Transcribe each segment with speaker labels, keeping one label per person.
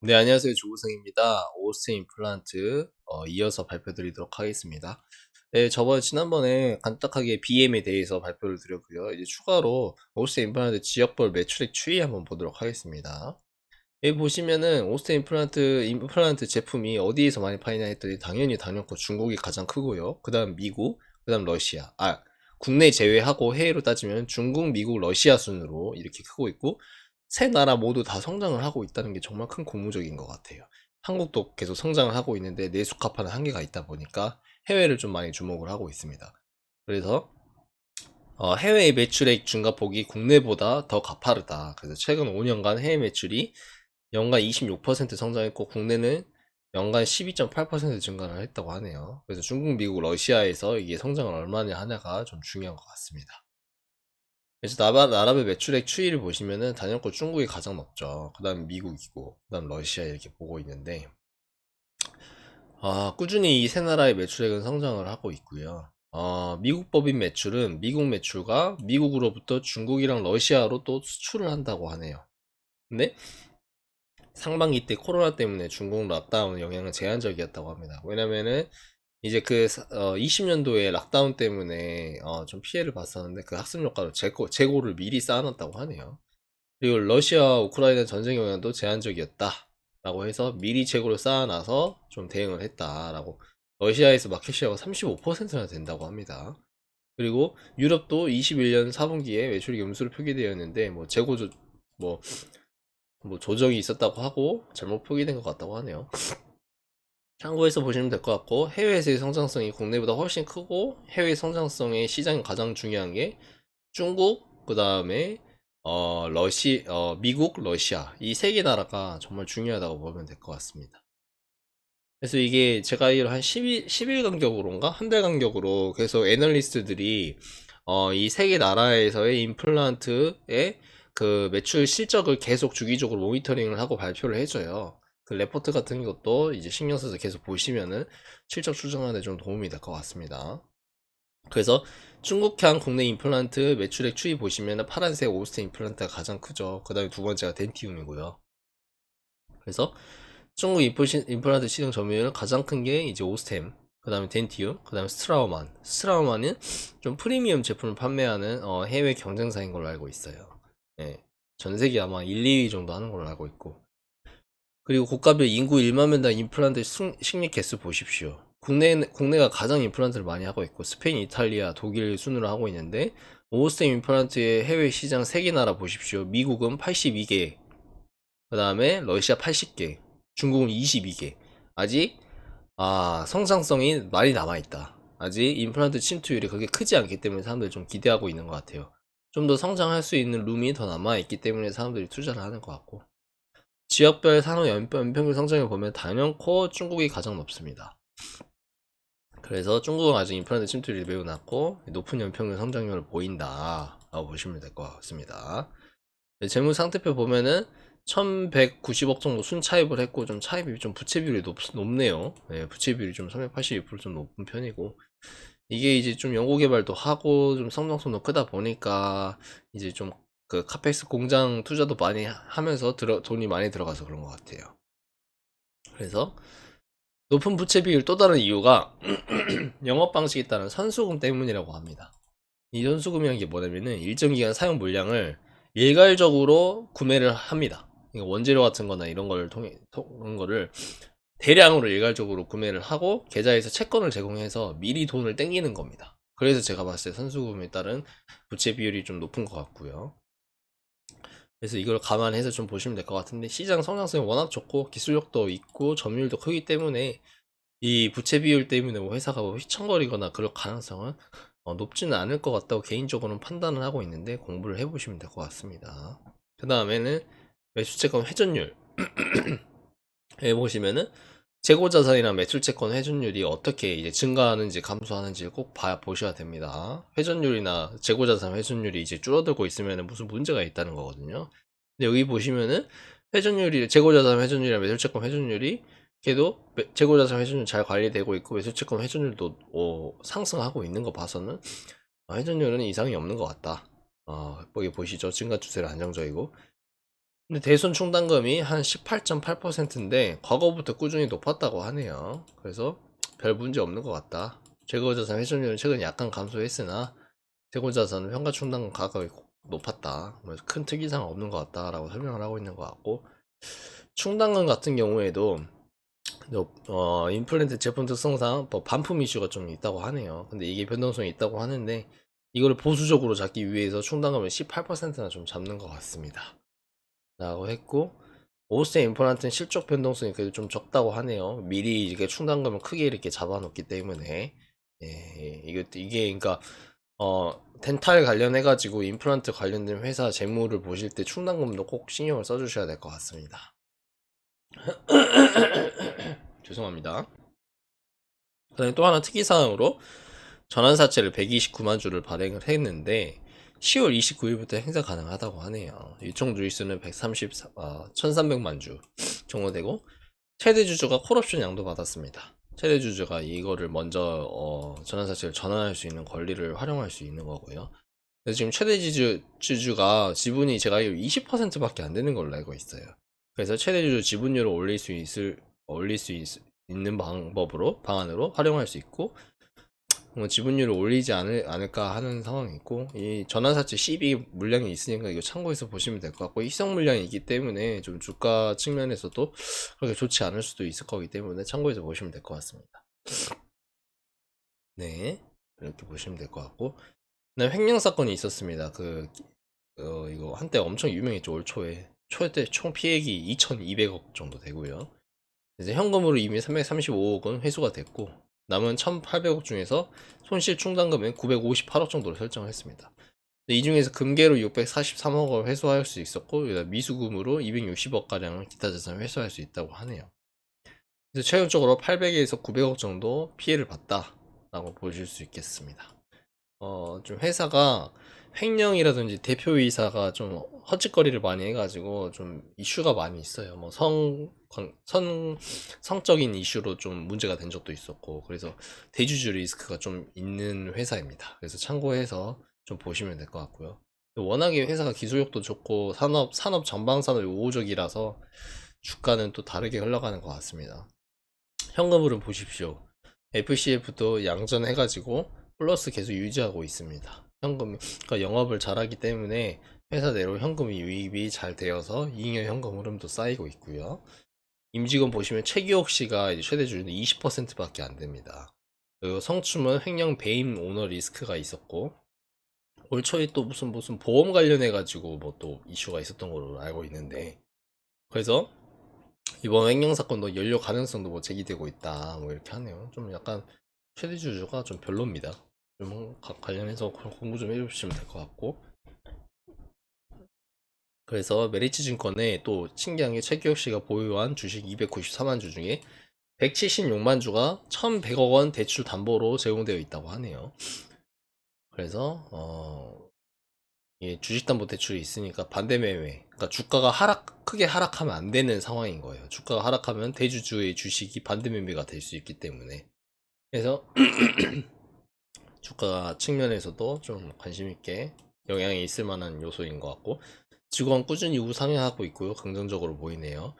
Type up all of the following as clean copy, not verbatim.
Speaker 1: 네, 안녕하세요. 조우승입니다. 오스틴 임플란트 이어서 발표드리도록 하겠습니다. 네, 지난번에 간단하게 BM에 대해서 발표를 드렸고요. 이제 추가로 오스틴 임플란트 지역별 매출액 추이 한번 보도록 하겠습니다. 여기 보시면은 오스틴 임플란트 제품이 어디에서 많이 파이냐 했더니 당연히 당연코 중국이 가장 크고요. 그 다음 미국, 그 다음 러시아. 국내 제외하고 해외로 따지면 중국, 미국, 러시아 순으로 이렇게 크고 있고, 세 나라 모두 다 성장을 하고 있다는 게 정말 큰 고무적인 것 같아요. 한국도 계속 성장을 하고 있는데 내수합하는 한계가 있다 보니까 해외를 좀 많이 주목을 하고 있습니다. 그래서 해외 매출액 증가폭이 국내보다 더 가파르다. 그래서 최근 5년간 해외 매출이 연간 26% 성장했고 국내는 연간 12.8% 증가를 했다고 하네요. 그래서 중국, 미국, 러시아에서 이게 성장을 얼마나 하냐가 좀 중요한 것 같습니다. 그래서 나라별 매출액 추이를 보시면은 단연코 중국이 가장 높죠. 그 다음 미국이고, 그 다음 러시아 이렇게 보고 있는데, 꾸준히 이 세 나라의 매출액은 성장을 하고 있고요. 미국 법인 매출은 미국 매출과 미국으로부터 중국이랑 러시아로 또 수출을 한다고 하네요. 근데 상반기 때 코로나 때문에 중국 락다운 영향은 제한적이었다고 합니다. 왜냐면은 이제 20년도에 락다운 때문에 좀 피해를 봤었는데 그 학습 효과로 재고를 미리 쌓아놨다고 하네요. 그리고 러시아 우크라이나 전쟁 영향도 제한적이었다 라고 해서 미리 재고를 쌓아놔서 좀 대응을 했다라고. 러시아에서 마켓 시어가 35%나 된다고 합니다. 그리고 유럽도 21년 4분기에 매출이 음수로 표기되었는데 뭐 뭐, 뭐 조정이 있었다고 하고 잘못 표기된 것 같다고 하네요. 참고해서 보시면 될 것 같고, 해외에서의 성장성이 국내보다 훨씬 크고 해외 성장성의 시장이 가장 중요한 게 중국, 그 다음에 미국, 러시아 이 세 개 나라가 정말 중요하다고 보면 될 것 같습니다. 그래서 이게 제가 알기로 한 10일 간격으로인가? 한 달 간격으로 계속 애널리스트들이 이 세 개 나라에서의 임플란트의 그 매출 실적을 계속 주기적으로 모니터링을 하고 발표를 해줘요. 그 레포트 같은 것도 이제 신경 써서 계속 보시면은 실적 추정하는 데 좀 도움이 될 것 같습니다. 그래서 중국향 국내 임플란트 매출액 추이 보시면은 파란색 오스테 임플란트가 가장 크죠. 그 다음에 두 번째가 덴티움이고요. 그래서 중국 임플란트 시장 점유율은 가장 큰 게 이제 오스템, 그 다음에 덴티움, 그 다음에 스트라우만. 스트라우만은 좀 프리미엄 제품을 판매하는 해외 경쟁사인 걸로 알고 있어요. 예. 전 세계 아마 1, 2위 정도 하는 걸로 알고 있고. 그리고 고가별 인구 1만 명당 임플란트 식립 개수 보십시오. 국내가 가장 임플란트를 많이 하고 있고, 스페인, 이탈리아, 독일 순으로 하고 있는데, 오스템 임플란트의 해외 시장 3개 나라 보십시오. 미국은 82개, 그 다음에 러시아 80개, 중국은 22개. 아직 성장성이 많이 남아있다. 아직 임플란트 침투율이 그렇게 크지 않기 때문에 사람들이 좀 기대하고 있는 것 같아요. 좀 더 성장할 수 있는 룸이 더 남아있기 때문에 사람들이 투자를 하는 것 같고, 지역별 산업 연평균 성장을 보면 단연코 중국이 가장 높습니다. 그래서 중국은 아직 임플란트 침투율이 매우 낮고 높은 연평균 성장률을 보인다 라고 보시면 될 것 같습니다. 네, 재무 상태표 보면은 1190억 정도 순차입을 했고, 좀 차입이 좀 부채 비율이 높네요. 네, 부채 비율이 좀 382%좀 높은 편이고, 이게 이제 좀 연구 개발도 하고 좀 성장성도 크다 보니까 이제 좀 그 카펙스 공장 투자도 많이 하면서 돈이 많이 들어가서 그런 것 같아요. 그래서 높은 부채 비율 또 다른 이유가 영업 방식에 따른 선수금 때문이라고 합니다. 이 선수금이라는 게 뭐냐면은 일정 기간 사용 물량을 일괄적으로 구매를 합니다. 원재료 같은 거나 이런 걸 그런 거를 대량으로 일괄적으로 구매를 하고 계좌에서 채권을 제공해서 미리 돈을 땡기는 겁니다. 그래서 제가 봤을 때 선수금에 따른 부채 비율이 좀 높은 것 같고요. 그래서 이걸 감안해서 좀 보시면 될 것 같은데, 시장 성장성이 워낙 좋고 기술력도 있고 점유율도 크기 때문에 이 부채 비율 때문에 뭐 회사가 뭐 휘청거리거나 그럴 가능성은 높지는 않을 것 같다고 개인적으로는 판단을 하고 있는데, 공부를 해보시면 될 것 같습니다. 그 다음에는 매수채권 회전율 해보시면은 재고자산이랑 매출채권 회전율이 어떻게 이제 증가하는지 감소하는지 꼭 보셔야 됩니다. 회전율이나 재고자산 회전율이 이제 줄어들고 있으면 무슨 문제가 있다는 거거든요. 근데 여기 보시면은 재고자산 회전율이랑 매출채권 회전율이 걔도 재고자산 회전율 잘 관리되고 있고 매출채권 회전율도 상승하고 있는 거 봐서는 회전율은 이상이 없는 것 같다. 여기 보시죠. 증가 추세는 안정적이고, 근데 대손 충당금이 한 18.8%인데 과거부터 꾸준히 높았다고 하네요. 그래서 별 문제 없는 것 같다. 재고자산 회전율은 최근 약간 감소했으나 재고자산은 평가 충당금 가격이 높았다. 큰 특이사항 없는 것 같다라고 설명을 하고 있는 것 같고, 충당금 같은 경우에도 임플란트 제품 특성상 뭐 반품 이슈가 좀 있다고 하네요. 근데 이게 변동성이 있다고 하는데 이거를 보수적으로 잡기 위해서 충당금을 18%나 좀 잡는 것 같습니다. 라고 했고, 오스템 임플란트는 실적 변동성이 그래도 좀 적다고 하네요. 미리 이렇게 충당금을 크게 이렇게 잡아놓기 때문에. 이게 그러니까 덴탈 관련해 가지고 임플란트 관련된 회사 재무를 보실 때 충당금도 꼭 신경을 써주셔야 될 것 같습니다. 죄송합니다. 그다음에 또 하나 특이사항으로 전환사채를 129만 주를 발행을 했는데 10월 29일부터 행사 가능하다고 하네요. 유총 주의수는 1300만 주 정도 되고, 최대 주주가 콜옵션 양도 받았습니다. 최대 주주가 이거를 먼저 전환사채를 전환할 수 있는 권리를 활용할 수 있는 거고요. 그래서 지금 최대 주주가 지분이 제가 알기로 20%밖에 안 되는 걸로 알고 있어요. 그래서 최대 주주 지분율을 올릴 수 있는 방안으로 활용할 수 있고, 뭐 지분율을 올리지 않을까 하는 상황이 있고, 이 전환사채 CB 물량이 있으니까 이거 참고해서 보시면 될 것 같고, 희석 물량이 있기 때문에 좀 주가 측면에서도 그렇게 좋지 않을 수도 있을 거기 때문에 참고해서 보시면 될 것 같습니다. 네, 이렇게 보시면 될 것 같고, 그다음에 횡령 사건이 있었습니다. 이거 한때 엄청 유명했죠. 올 초에 때 총 피해액이 2,200억 정도 되고요. 이제 현금으로 이미 335억은 회수가 됐고, 남은 1,800억 중에서 손실 충당금은 958억 정도로 설정을 했습니다. 이 중에서 금괴로 643억을 회수할 수 있었고, 미수금으로 260억 가량을 기타 자산을 회수할 수 있다고 하네요. 그래서 최종적으로 800에서 900억 정도 피해를 봤다라고 보실 수 있겠습니다. 좀 회사가 횡령이라든지 대표이사가 좀 헛짓거리를 많이 해가지고 좀 이슈가 많이 있어요. 뭐 성적인 이슈로 좀 문제가 된 적도 있었고, 그래서 대주주 리스크가 좀 있는 회사입니다. 그래서 참고해서 좀 보시면 될 것 같고요. 워낙에 회사가 기술력도 좋고 산업 전방 산업이 우호적이라서 주가는 또 다르게 흘러가는 것 같습니다. 현금으로 보십시오. FCF도 양전해가지고 플러스 계속 유지하고 있습니다. 현금, 그러니까 영업을 잘하기 때문에 회사 내로 현금 유입이 잘 되어서 잉여 현금 흐름도 쌓이고 있고요. 임직원 보시면 최기옥 씨가 이제 최대 주주는 20%밖에 안 됩니다. 그리고 성춤은 횡령 배임 오너 리스크가 있었고, 올 초에 또 무슨 보험 관련해 가지고 뭐 또 이슈가 있었던 걸로 알고 있는데, 그래서 이번 횡령 사건도 연료 가능성도 뭐 제기되고 있다 뭐 이렇게 하네요. 좀 약간 최대 주주가 좀 별로입니다. 좀 관련해서 공부 좀 해주시면 될 것 같고, 그래서 메리츠 증권에 또 신기한 게 최기혁 씨가 보유한 주식 294만 주 중에 176만 주가 1,100억 원 대출 담보로 제공되어 있다고 하네요. 그래서 예, 주식담보대출이 있으니까 반대매매, 그러니까 주가가 크게 하락하면 안 되는 상황인 거예요. 주가가 하락하면 대주주의 주식이 반대매매가 될 수 있기 때문에. 그래서 주가 측면에서도 좀 관심 있게 영향이 있을 만한 요소인 것 같고, 직원 꾸준히 우상향하고 있고요. 긍정적으로 보이네요.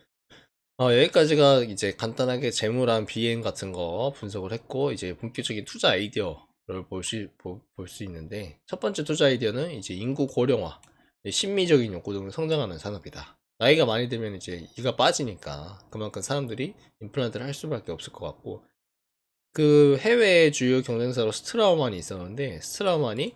Speaker 1: 여기까지가 이제 간단하게 재무랑 비행 같은 거 분석을 했고, 이제 본격적인 투자 아이디어를 볼 수 있는데, 첫 번째 투자 아이디어는 이제 인구 고령화, 심미적인 욕구 등으로 성장하는 산업이다. 나이가 많이 들면 이제 이가 빠지니까 그만큼 사람들이 임플란트를 할 수밖에 없을 것 같고, 그 해외 주요 경쟁사로 스트라우만이 있었는데, 스트라우만이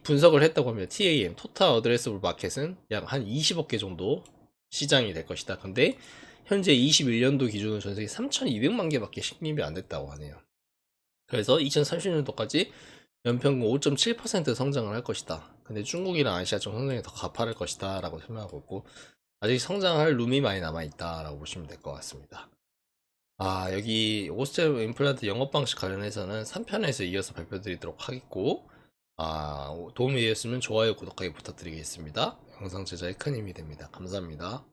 Speaker 1: 분석을 했다고 합니다. TAM, 토탈 어드레스블 마켓은 약 한 20억 개 정도 시장이 될 것이다. 근데 현재 21년도 기준으로 전 세계 3,200만 개밖에 식립이 안 됐다고 하네요. 그래서 2030년도까지 연평균 5.7% 성장을 할 것이다. 근데 중국이랑 아시아 쪽 성장이 더 가파를 것이다 라고 설명하고 있고, 아직 성장할 룸이 많이 남아있다 라고 보시면 될 것 같습니다. 여기 오스테오 임플란트 영업 방식 관련해서는 3편에서 이어서 발표드리도록 하겠고, 도움이 되었으면 좋아요, 구독하기 부탁드리겠습니다. 영상 제작에 큰 힘이 됩니다. 감사합니다.